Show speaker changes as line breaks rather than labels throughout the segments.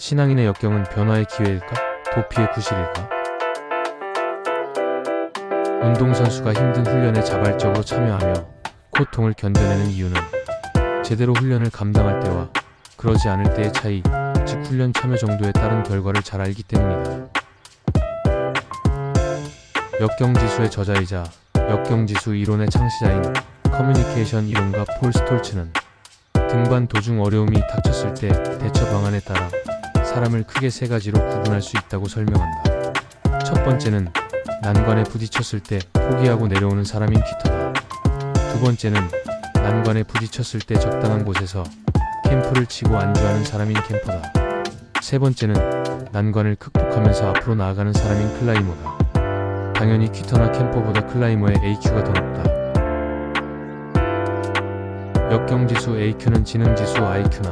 신앙인의 역경은 변화의 기회일까? 도피의 구실일까? 운동선수가 힘든 훈련에 자발적으로 참여하며 고통을 견뎌내는 이유는 제대로 훈련을 감당할 때와 그러지 않을 때의 차이, 즉 훈련 참여 정도에 따른 결과를 잘 알기 때문이다. 역경지수의 저자이자 역경지수 이론의 창시자인 커뮤니케이션 이론가 폴 스톨츠는 등반 도중 어려움이 닥쳤을 때 대처 방안에 따라 사람을 크게 세 가지로 구분할 수 있다고 설명한다. 첫 번째는 난관에 부딪혔을 때 포기하고 내려오는 사람인 퀴터다. 두 번째는 난관에 부딪혔을 때 적당한 곳에서 캠프를 치고 안주하는 사람인 캠퍼다. 세 번째는 난관을 극복하면서 앞으로 나아가는 사람인 클라이머다. 당연히 퀴터나 캠퍼보다 클라이머의 AQ가 더 높다. 역경지수 AQ는 지능지수 IQ나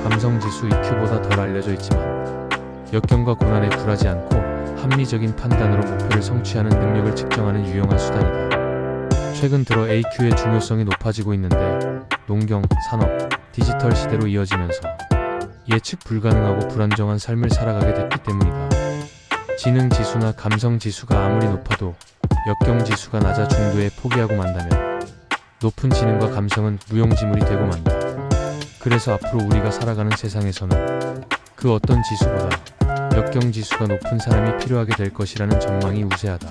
감성지수 EQ보다 덜 알려져 있지만 역경과 고난에 굴하지 않고 합리적인 판단으로 목표를 성취하는 능력을 측정하는 유용한 수단이다. 최근 들어 AQ의 중요성이 높아지고 있는데 농경, 산업, 디지털 시대로 이어지면서 예측 불가능하고 불안정한 삶을 살아가게 됐기 때문이다. 지능지수나 감성지수가 아무리 높아도 역경지수가 낮아 중도에 포기하고 만다면 높은 지능과 감성은 무용지물이 되고 만다. 그래서 앞으로 우리가 살아가는 세상에서는 그 어떤 지수보다 역경지수가 높은 사람이 필요하게 될 것이라는 전망이 우세하다.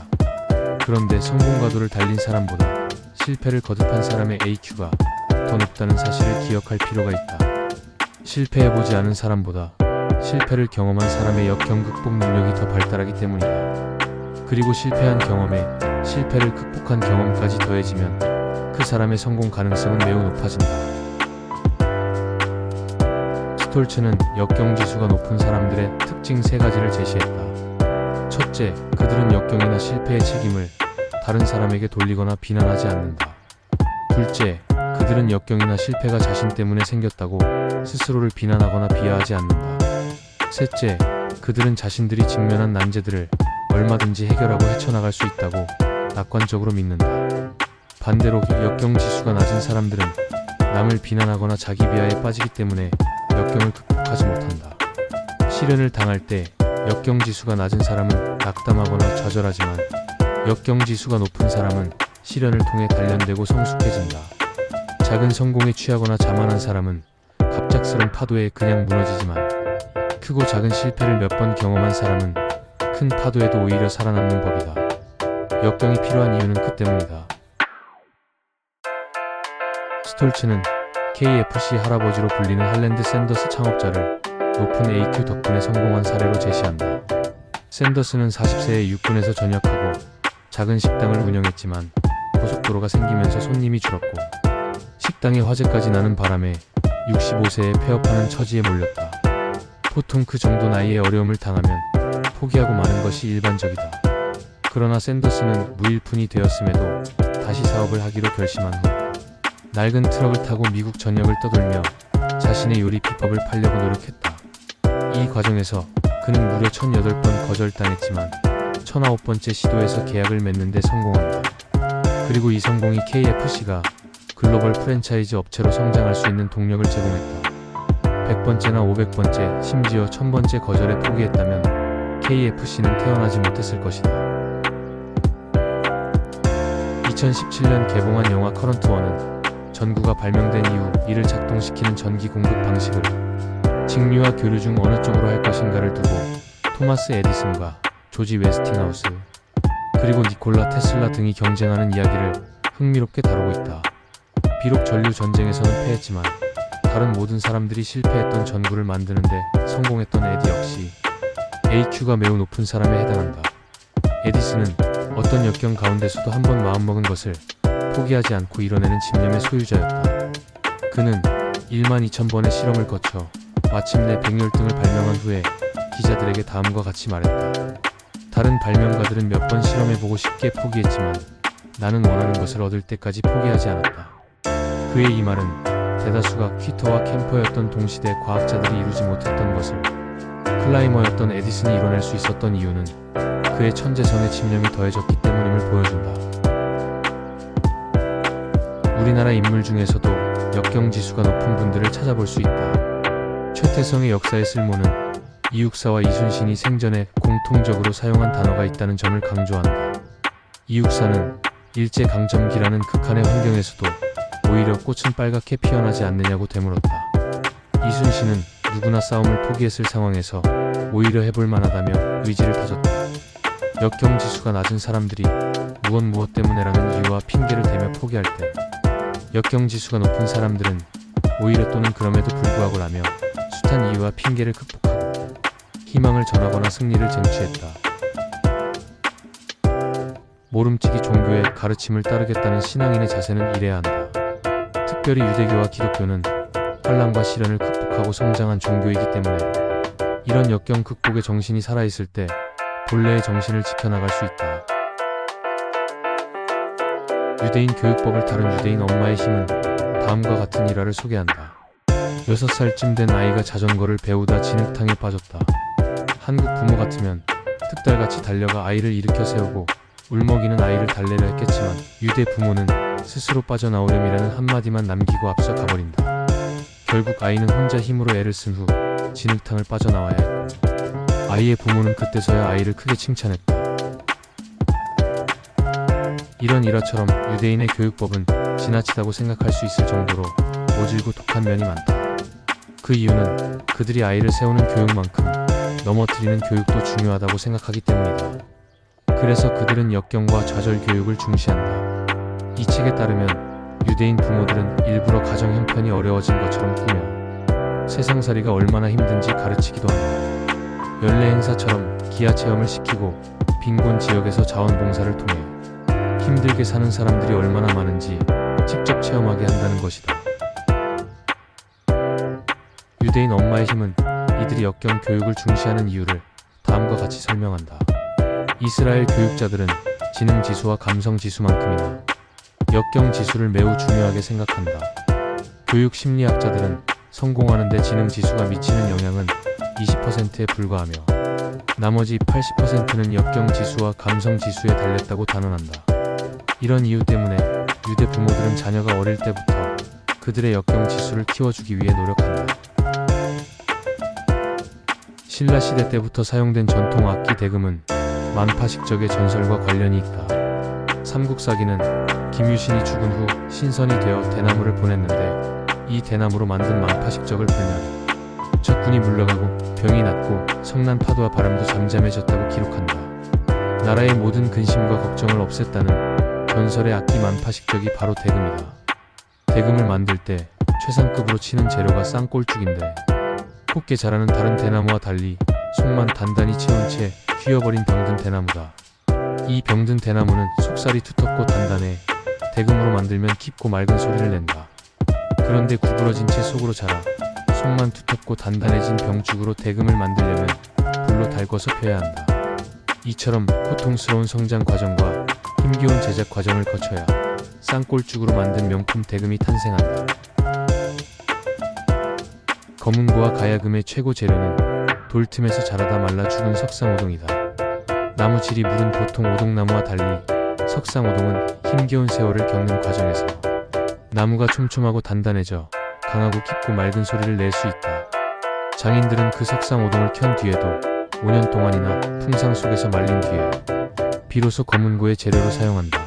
그런데 성공가도를 달린 사람보다 실패를 거듭한 사람의 AQ가 더 높다는 사실을 기억할 필요가 있다. 실패해보지 않은 사람보다 실패를 경험한 사람의 역경 극복 능력이 더 발달하기 때문이다. 그리고 실패한 경험에 실패를 극복한 경험까지 더해지면 그 사람의 성공 가능성은 매우 높아진다. 스톨츠는 역경지수가 높은 사람들의 특징 세 가지를 제시했다. 첫째, 그들은 역경이나 실패의 책임을 다른 사람에게 돌리거나 비난하지 않는다. 둘째, 그들은 역경이나 실패가 자신 때문에 생겼다고 스스로를 비난하거나 비하하지 않는다. 셋째, 그들은 자신들이 직면한 난제들을 얼마든지 해결하고 헤쳐나갈 수 있다고 낙관적으로 믿는다. 반대로 역경지수가 낮은 사람들은 남을 비난하거나 자기 비하에 빠지기 때문에 역경을 극복하지 못한다. 시련을 당할 때 역경지수가 낮은 사람은 낙담하거나 좌절하지만 역경지수가 높은 사람은 시련을 통해 단련되고 성숙해진다. 작은 성공에 취하거나 자만한 사람은 갑작스런 파도에 그냥 무너지지만 크고 작은 실패를 몇 번 경험한 사람은 큰 파도에도 오히려 살아남는 법이다. 역경이 필요한 이유는 그 때문이다. 스톨츠는 KFC 할아버지로 불리는 할랜드 샌더스 창업자를 높은 AQ 덕분에 성공한 사례로 제시한다. 샌더스는 40세에 육군에서 전역하고 작은 식당을 운영했지만 고속도로가 생기면서 손님이 줄었고 식당에 화재까지 나는 바람에 65세에 폐업하는 처지에 몰렸다. 보통 그 정도 나이에 어려움을 당하면 포기하고 마는 것이 일반적이다. 그러나 샌더스는 무일푼이 되었음에도 다시 사업을 하기로 결심한 후 낡은 트럭을 타고 미국 전역을 떠돌며 자신의 요리 비법을 팔려고 노력했다. 이 과정에서 그는 무려 1008번 거절당했지만 1009번째 시도에서 계약을 맺는 데 성공한다. 그리고 이 성공이 KFC가 글로벌 프랜차이즈 업체로 성장할 수 있는 동력을 제공했다. 100번째나 500번째, 심지어 1000번째 거절에 포기했다면 KFC는 태어나지 못했을 것이다. 2017년 개봉한 영화 커런트 원은 전구가 발명된 이후 이를 작동시키는 전기 공급 방식을 직류와 교류 중 어느 쪽으로 할 것인가를 두고 토마스 에디슨과 조지 웨스팅하우스 그리고 니콜라 테슬라 등이 경쟁하는 이야기를 흥미롭게 다루고 있다. 비록 전류 전쟁에서는 패했지만 다른 모든 사람들이 실패했던 전구를 만드는데 성공했던 에디 역시 AQ가 매우 높은 사람에 해당한다. 에디슨은 어떤 역경 가운데서도 한 번 마음먹은 것을 포기하지 않고 이뤄내는 집념의 소유자였다. 그는 12,000번의 실험을 거쳐 마침내 백열등을 발명한 후에 기자들에게 다음과 같이 말했다. 다른 발명가들은 몇 번 실험해보고 쉽게 포기했지만 나는 원하는 것을 얻을 때까지 포기하지 않았다. 그의 이 말은 대다수가 퀴터와 캠퍼였던 동시대 과학자들이 이루지 못했던 것을 클라이머였던 에디슨이 이뤄낼 수 있었던 이유는 그의 천재성의 집념이 더해졌기 때문임을 보여준다. 우리나라 인물 중에서도 역경지수가 높은 분들을 찾아볼 수 있다. 최태성의 역사의 쓸모는 이육사와 이순신이 생전에 공통적으로 사용한 단어가 있다는 점을 강조한다. 이육사는 일제강점기라는 극한의 환경에서도 오히려 꽃은 빨갛게 피어나지 않느냐고 되물었다. 이순신은 누구나 싸움을 포기했을 상황에서 오히려 해볼 만하다며 의지를 다졌다. 역경지수가 낮은 사람들이 무엇 때문에라는 이유와 핑계를 대며 포기할 때, 역경지수가 높은 사람들은 오히려 또는 그럼에도 불구하고 라며 숱한 이유와 핑계를 극복하고 희망을 전하거나 승리를 쟁취했다. 모름지기 종교의 가르침을 따르겠다는 신앙인의 자세는 이래야 한다. 특별히 유대교와 기독교는 환난과 시련을 극복하고 성장한 종교이기 때문에 이런 역경 극복의 정신이 살아있을 때 본래의 정신을 지켜나갈 수 있다. 유대인 교육법을 다룬 유대인 엄마의 힘은 다음과 같은 일화를 소개한다. 6살쯤 된 아이가 자전거를 배우다 진흙탕에 빠졌다. 한국 부모 같으면 특달같이 달려가 아이를 일으켜 세우고 울먹이는 아이를 달래려 했겠지만 유대 부모는 스스로 빠져나오렴이라는 한마디만 남기고 앞서 가버린다. 결국 아이는 혼자 힘으로 애를 쓴 후 진흙탕을 빠져나와야 했고, 아이의 부모는 그때서야 아이를 크게 칭찬했다. 이런 일화처럼 유대인의 교육법은 지나치다고 생각할 수 있을 정도로 모질고 독한 면이 많다. 그 이유는 그들이 아이를 세우는 교육만큼 넘어뜨리는 교육도 중요하다고 생각하기 때문이다. 그래서 그들은 역경과 좌절 교육을 중시한다. 이 책에 따르면 유대인 부모들은 일부러 가정 형편이 어려워진 것처럼 꾸며 세상살이가 얼마나 힘든지 가르치기도 한다. 연례 행사처럼 기아 체험을 시키고 빈곤 지역에서 자원봉사를 통해 힘들게 사는 사람들이 얼마나 많은지 직접 체험하게 한다는 것이다. 유대인 엄마의 힘은 이들이 역경 교육을 중시하는 이유를 다음과 같이 설명한다. 이스라엘 교육자들은 지능지수와 감성지수만큼이나 역경지수를 매우 중요하게 생각한다. 교육심리학자들은 성공하는 데 지능지수가 미치는 영향은 20%에 불과하며 나머지 80%는 역경지수와 감성지수에 달렸다고 단언한다. 이런 이유 때문에 유대 부모들은 자녀가 어릴 때부터 그들의 역경지수를 키워주기 위해 노력한다. 신라시대 때부터 사용된 전통 악기 대금은 만파식적의 전설과 관련이 있다. 삼국사기는 김유신이 죽은 후 신선이 되어 대나무를 보냈는데 이 대나무로 만든 만파식적을 불면 적군이 물러가고 병이 낫고 성난 파도와 바람도 잠잠해졌다고 기록한다. 나라의 모든 근심과 걱정을 없앴다는 전설의 악기 만파식적이 바로 대금이다. 대금을 만들 때 최상급으로 치는 재료가 쌍꼴죽인데 곱게 자라는 다른 대나무와 달리 속만 단단히 채운 채 휘어버린 병든 대나무다. 이 병든 대나무는 속살이 두텁고 단단해 대금으로 만들면 깊고 맑은 소리를 낸다. 그런데 구부러진 채 속으로 자라 속만 두텁고 단단해진 병죽으로 대금을 만들려면 불로 달궈서 펴야 한다. 이처럼 고통스러운 성장 과정과 힘겨운 제작 과정을 거쳐야 쌍꼴죽으로 만든 명품 대금이 탄생한다. 검은고와 가야금의 최고 재료는 돌틈에서 자라다 말라 죽은 석상오동이다. 나무 질이 무른 보통 오동나무와 달리 석상오동은 힘겨운 세월을 겪는 과정에서 나무가 촘촘하고 단단해져 강하고 깊고 맑은 소리를 낼 수 있다. 장인들은 그 석상오동을 켠 뒤에도 5년 동안이나 풍상 속에서 말린 뒤에 비로소 검은고의 재료로 사용한다.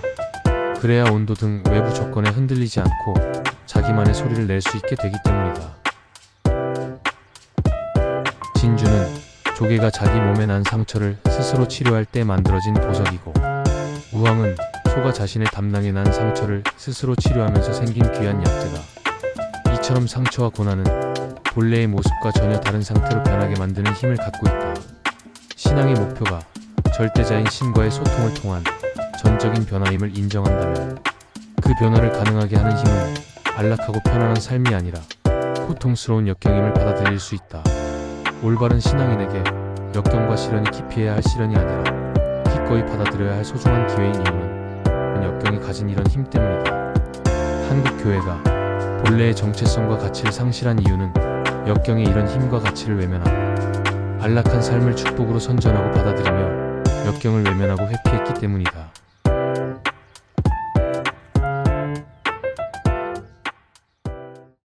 그래야 온도 등 외부 조건에 흔들리지 않고 자기만의 소리를 낼 수 있게 되기 때문이다. 진주는 조개가 자기 몸에 난 상처를 스스로 치료할 때 만들어진 보석이고, 우황은 소가 자신의 담낭에 난 상처를 스스로 치료하면서 생긴 귀한 약재다. 이처럼 상처와 고난은 본래의 모습과 전혀 다른 상태로 변하게 만드는 힘을 갖고 있다. 신앙의 목표가 절대자인 신과의 소통을 통한 전적인 변화임을 인정한다면 그 변화를 가능하게 하는 힘은 안락하고 편안한 삶이 아니라 고통스러운 역경임을 받아들일 수 있다. 올바른 신앙인에게 역경과 시련이 기피해야 할 시련이 아니라 기꺼이 받아들여야 할 소중한 기회인 이유는 역경이 가진 이런 힘 때문이다. 한국 교회가 본래의 정체성과 가치를 상실한 이유는 역경의 이런 힘과 가치를 외면하고 안락한 삶을 축복으로 선전하고 받아들이며 역경을 외면하고 회피했기 때문이다.